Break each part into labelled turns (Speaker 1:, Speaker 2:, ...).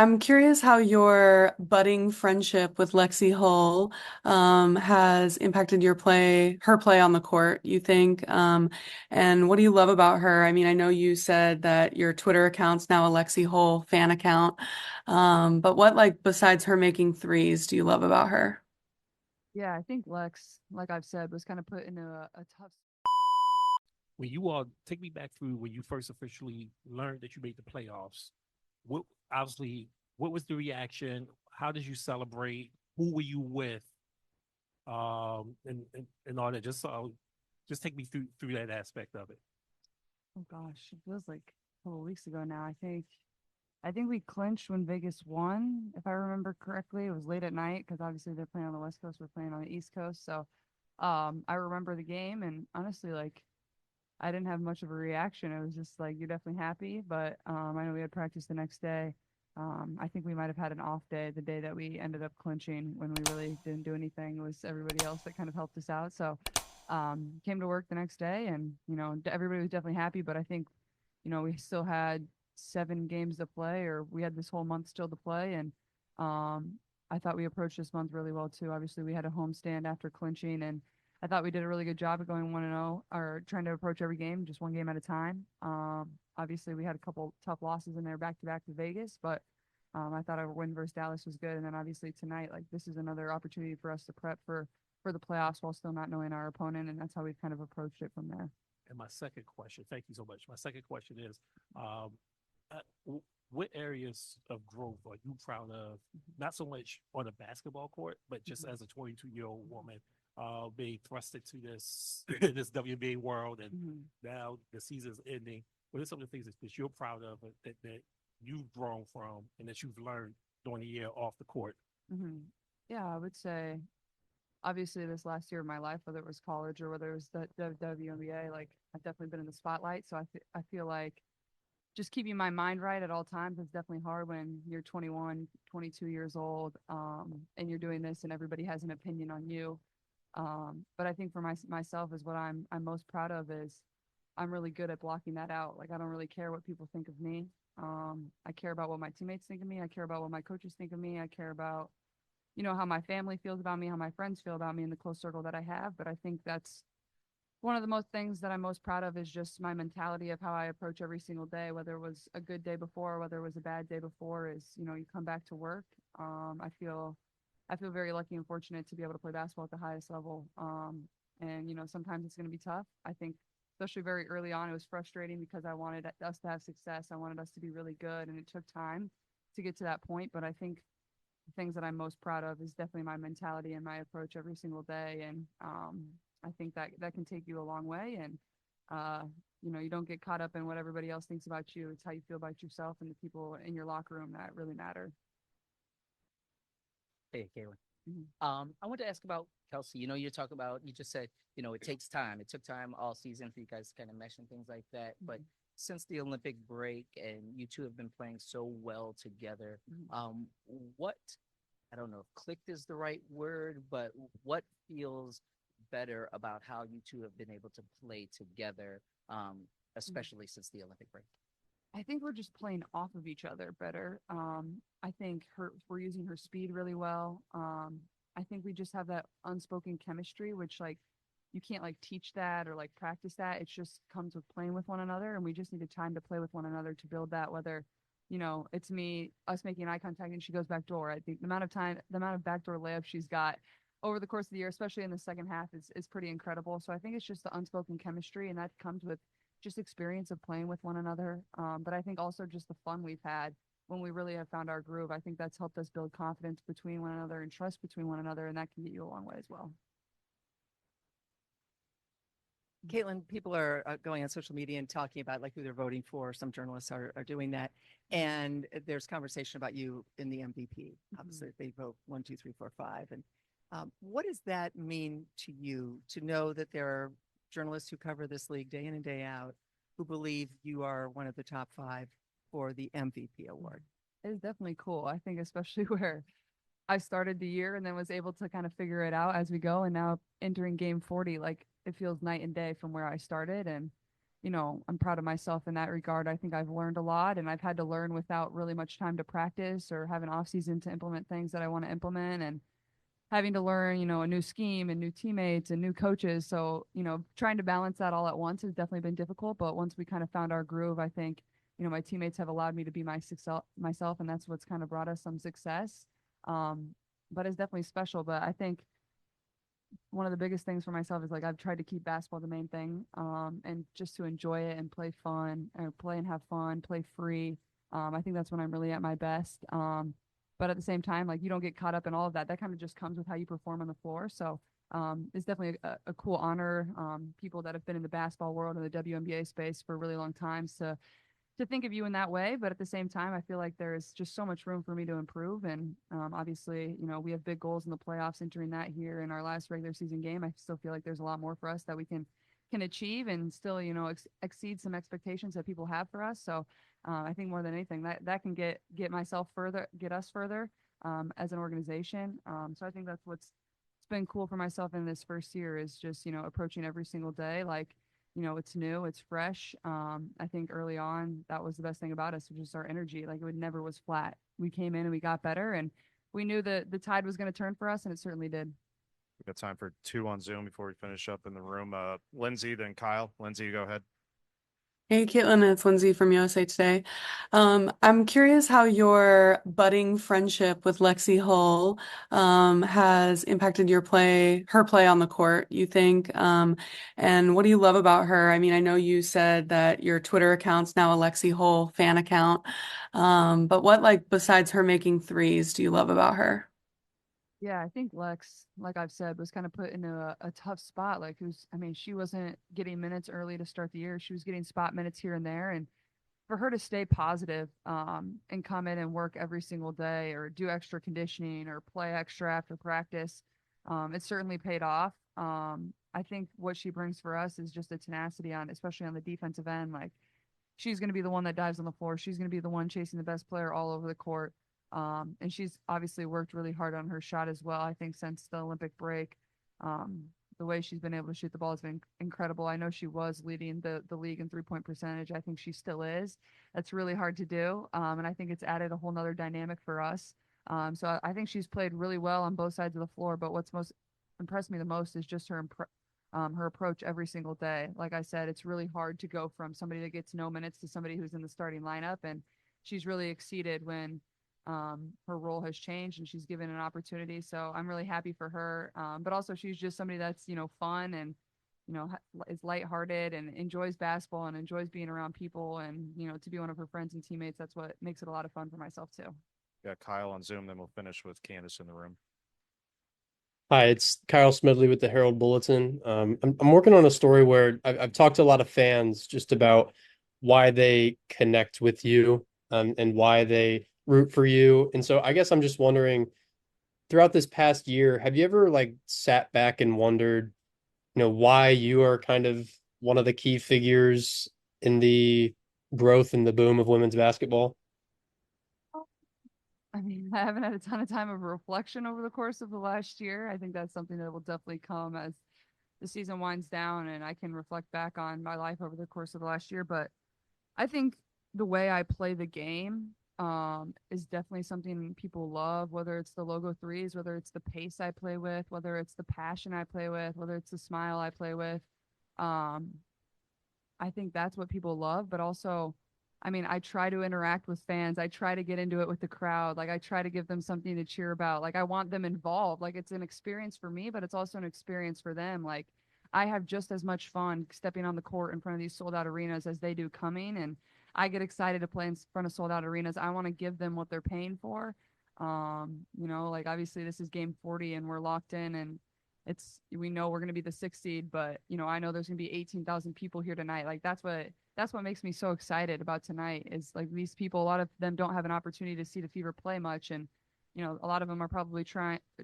Speaker 1: I'm curious how your budding friendship with Lexie Hull has impacted her play on the court, you think? And what do you love about her? I mean, I know you said that your Twitter account's now a Lexie Hull fan account. But what, like, besides her making threes, do you love about her?
Speaker 2: Yeah, I think Lex, like I've said, was kind of put in a tough.
Speaker 3: When you all take me back through when you first officially learned that you made the playoffs, what obviously what was the reaction? How did you celebrate? Who were you with? And all that. Just take me through that aspect of it.
Speaker 2: Oh gosh, it feels like a couple of weeks ago now. I think we clinched when Vegas won, if I remember correctly. It was late at night because obviously they're playing on the West Coast, we're playing on the East Coast. So, I remember the game, and honestly, like I didn't have much of a reaction. It was just like you're definitely happy, but I know we had practice the next day. I think we might have had an off day the day that we ended up clinching when we really didn't do anything. It was everybody else that kind of helped us out. So came to work the next day, and everybody was definitely happy. But I think we still had 7 games to play, or we had this whole month still to play, and I thought we approached this month really well too. Obviously, we had a homestand after clinching, and I thought we did a really good job of going 1-0, or trying to approach every game, just one game at a time. Obviously, we had a couple tough losses in there back to back to Vegas, but I thought our win versus Dallas was good. And then obviously tonight, like this is another opportunity for us to prep for the playoffs while still not knowing our opponent, and that's how we've kind of approached it from there.
Speaker 3: And my second question, thank you so much. My second question is, um, what areas of growth are you proud of? Not so much on a basketball court, but just
Speaker 2: Mhm.
Speaker 3: as a 22-year-old woman, being thrusted to this this WNBA world, and
Speaker 2: Mhm.
Speaker 3: now the season's ending. What are some of the things that you're proud of that you've grown from and that you've learned during the year off the court?
Speaker 2: Mhm. Yeah, I would say obviously this last year of my life, whether it was college or whether it was the WNBA, like I've definitely been in the spotlight. So I feel like just keeping my mind right at all times is definitely hard when you're 21, 22 years old, and you're doing this and everybody has an opinion on you. But I think for myself is what I'm most proud of is I'm really good at blocking that out. Like I don't really care what people think of me. I care about what my teammates think of me. I care about what my coaches think of me. I care about how my family feels about me, how my friends feel about me in the close circle that I have. But I think that's one of the most things that I'm most proud of is just my mentality of how I approach every single day, whether it was a good day before, whether it was a bad day before, is, you come back to work. I feel very lucky and fortunate to be able to play basketball at the highest level. And, sometimes it's going to be tough. I think, especially very early on, it was frustrating because I wanted us to have success. I wanted us to be really good, and it took time to get to that point. But I think the things that I'm most proud of is definitely my mentality and my approach every single day. And I think that can take you a long way. And uh, you don't get caught up in what everybody else thinks about you. It's how you feel about yourself and the people in your locker room that really matter.
Speaker 4: Hey, Caitlin.
Speaker 2: Mhm.
Speaker 4: I want to ask about Kelsey. You just said, it takes time. It took time all season for you guys to kind of mesh and things like that. But
Speaker 2: Mhm.
Speaker 4: since the Olympic break and you two have been playing so well together,
Speaker 2: Mhm.
Speaker 4: um, what, I don't know if clicked is the right word, but what feels better about how you two have been able to play together,
Speaker 2: Mhm.
Speaker 4: especially since the Olympic break?
Speaker 2: I think we're just playing off of each other better. I think we're using her speed really well. I think we just have that unspoken chemistry, which like you can't like teach that or like practice that. It just comes with playing with one another, and we just need a time to play with one another to build that. Whether it's us making eye contact and she goes back door. I think the amount of backdoor layups she's got over the course of the year, especially in the second half, is pretty incredible. So I think it's just the unspoken chemistry, and that comes with just experience of playing with one another. But I think also just the fun we've had when we really have found our groove. I think that's helped us build confidence between one another and trust between one another, and that can get you a long way as well.
Speaker 5: Caitlin, people are going on social media and talking about like who they're voting for. Some journalists are doing that. And there's conversation about you in the MVP.
Speaker 2: Mhm.
Speaker 5: Obviously, they vote one, two, three, four, five. And what does that mean to you to know that there are journalists who cover this league day in and day out who believe you are one of the top five for the MVP award?
Speaker 2: It is definitely cool. I think especially where I started the year and then was able to kind of figure it out as we go. And now entering game 40, like it feels night and day from where I started. And I'm proud of myself in that regard. I think I've learned a lot, and I've had to learn without really much time to practice or have an off season to implement things that I want to implement, and having to learn, a new scheme and new teammates and new coaches. So, trying to balance that all at once has definitely been difficult. But once we kind of found our groove, I think, my teammates have allowed me to be myself, and that's what's kind of brought us some success. Um, but it's definitely special. But I think one of the biggest things for myself is like I've tried to keep basketball the main thing, and just to enjoy it and play fun or play and have fun, play free. I think that's when I'm really at my best. But at the same time, like you don't get caught up in all of that. That kind of just comes with how you perform on the floor. So it's definitely a cool honor. People that have been in the basketball world and the WNBA space for a really long time to think of you in that way. But at the same time, I feel like there's just so much room for me to improve. And obviously, we have big goals in the playoffs entering that here in our last regular season game. I still feel like there's a lot more for us that we can achieve and still, exceed some expectations that people have for us. So I think more than anything that can get us further as an organization. So I think that's what's it's been cool for myself in this first year is just, approaching every single day like it's new, it's fresh. I think early on that was the best thing about us, which is our energy. Like it never was flat. We came in and we got better, and we knew that the tide was going to turn for us, and it certainly did.
Speaker 6: We've got time for two on Zoom before we finish up in the room. Lindsay, then Kyle. Lindsay, you go ahead.
Speaker 1: Hey, Caitlin, it's Lindsay from USA Today. I'm curious how your budding friendship with Lexie Hull has impacted her play on the court, you think? And what do you love about her? I mean, I know you said that your Twitter account's now a Lexie Hull fan account. But what, like, besides her making threes, do you love about her?
Speaker 2: Yeah, I think Lex, like I've said, was kind of put in a tough spot. She wasn't getting minutes early to start the year. She was getting spot minutes here and there. And for her to stay positive, and come in and work every single day or do extra conditioning or play extra after practice, it certainly paid off. I think what she brings for us is just a tenacity especially on the defensive end. Like she's going to be the one that dives on the floor. She's going to be the one chasing the best player all over the court. And she's obviously worked really hard on her shot as well. I think since the Olympic break, the way she's been able to shoot the ball has been incredible. I know she was leading the league in 3-point percentage. I think she still is. That's really hard to do. And I think it's added a whole nother dynamic for us. So I think she's played really well on both sides of the floor. But what's most impressed me the most is just her approach every single day. Like I said, it's really hard to go from somebody that gets no minutes to somebody who's in the starting lineup. And she's really exceeded when her role has changed and she's given an opportunity. So I'm really happy for her. But also she's just somebody that's, fun and, is lighthearted and enjoys basketball and enjoys being around people and, to be one of her friends and teammates. That's what makes it a lot of fun for myself too.
Speaker 6: Yeah, Kyle on Zoom, then we'll finish with Candace in the room.
Speaker 7: Hi, it's Kyle Smedley with the Herald Bulletin. I'm working on a story where I've talked to a lot of fans just about why they connect with you, and why they root for you. And so I guess I'm just wondering, throughout this past year, have you ever like sat back and wondered, why you are kind of one of the key figures in the growth and the boom of women's basketball?
Speaker 2: I haven't had a ton of time of reflection over the course of the last year. I think that's something that will definitely come as the season winds down and I can reflect back on my life over the course of the last year. But I think the way I play the game is definitely something people love, whether it's the logo threes, whether it's the pace I play with, whether it's the passion I play with, whether it's the smile I play with. Um, I think that's what people love, but also, I try to interact with fans. I try to get into it with the crowd. Like I try to give them something to cheer about. Like I want them involved. Like it's an experience for me, but it's also an experience for them. Like I have just as much fun stepping on the court in front of these sold out arenas as they do coming. And I get excited to play in front of sold out arenas. I want to give them what they're paying for. Like obviously this is game 40 and we're locked in and we know we're going to be the 6th seed, but I know there's going to be 18,000 people here tonight. Like that's what makes me so excited about tonight is like these people, a lot of them don't have an opportunity to see the Fever play much. And, a lot of them are probably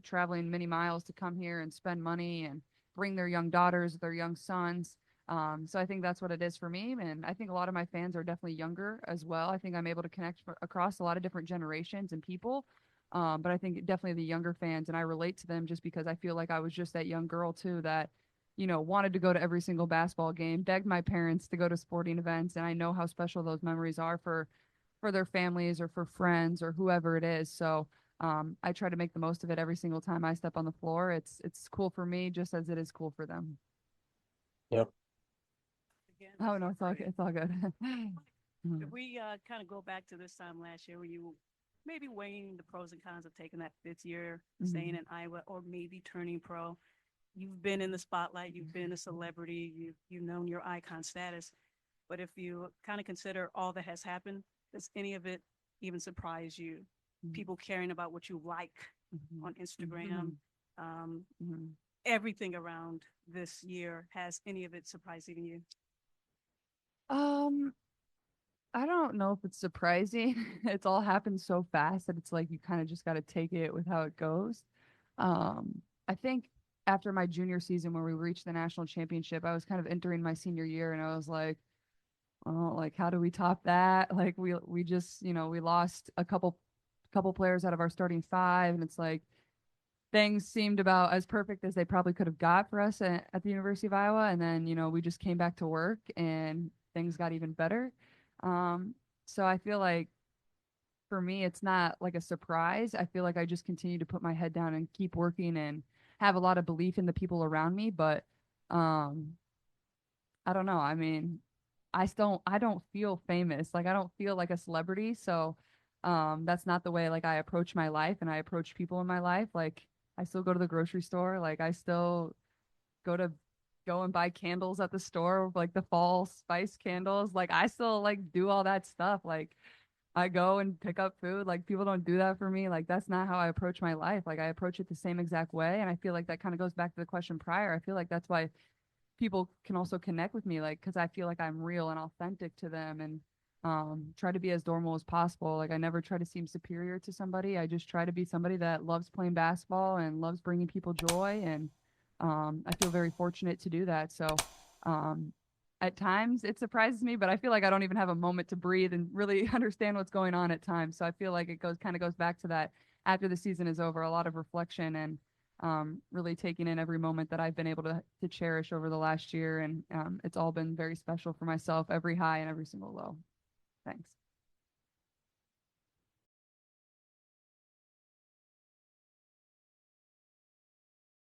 Speaker 2: traveling many miles to come here and spend money and bring their young daughters, their young sons. So I think that's what it is for me. And I think a lot of my fans are definitely younger as well. I think I'm able to connect across a lot of different generations and people. But I think definitely the younger fans, and I relate to them just because I feel like I was just that young girl too that wanted to go to every single basketball game, begged my parents to go to sporting events, and I know how special those memories are for their families or for friends or whoever it is. So I try to make the most of it every single time I step on the floor. It's cool for me just as it is cool for them.
Speaker 7: Yep.
Speaker 8: Again,
Speaker 2: Oh no, it's all good.
Speaker 8: if we kind of go back to this time last year, where you maybe weighing the pros and cons of taking that 5th year, staying in Iowa, or maybe turning pro, you've been in the spotlight, you've been a celebrity, you've known your icon status. But if you kind of consider all that has happened, does any of it even surprise you? People caring about what you like on Instagram, everything around this year, has any of it surprised even you?
Speaker 2: I don't know if it's surprising. It's all happened so fast that it's like you kind of just got to take it with how it goes. I think after my junior season, when we reached the national championship, I was kind of entering my senior year, and I was like, oh, like how do we top that? Like we just we lost a couple players out of our starting five, and it's like things seemed about as perfect as they probably could have got for us at the University of Iowa. And then, we just came back to work and things got even better. Um, so I feel like for me, it's not like a surprise. I feel like I just continue to put my head down and keep working and have a lot of belief in the people around me. But um, I don't know. I mean, I don't feel famous. Like I don't feel like a celebrity. So that's not the way like I approach my life and I approach people in my life. Like I still go to the grocery store. Like I still go and buy candles at the store, like the fall spice candles. Like I still like do all that stuff. Like I go and pick up food. Like people don't do that for me. Like that's not how I approach my life. Like I approach it the same exact way. And I feel like that kind of goes back to the question prior. I feel like that's why people can also connect with me, like because I feel like I'm real and authentic to them, and try to be as normal as possible. Like I never try to seem superior to somebody. I just try to be somebody that loves playing basketball and loves bringing people joy, and I feel very fortunate to do that. So um, at times it surprises me, but I feel like I don't even have a moment to breathe and really understand what's going on at times. So I feel like it goes back to that after the season is over, a lot of reflection and really taking in every moment that I've been able to cherish over the last year. And it's all been very special for myself, every high and every single low. Thanks.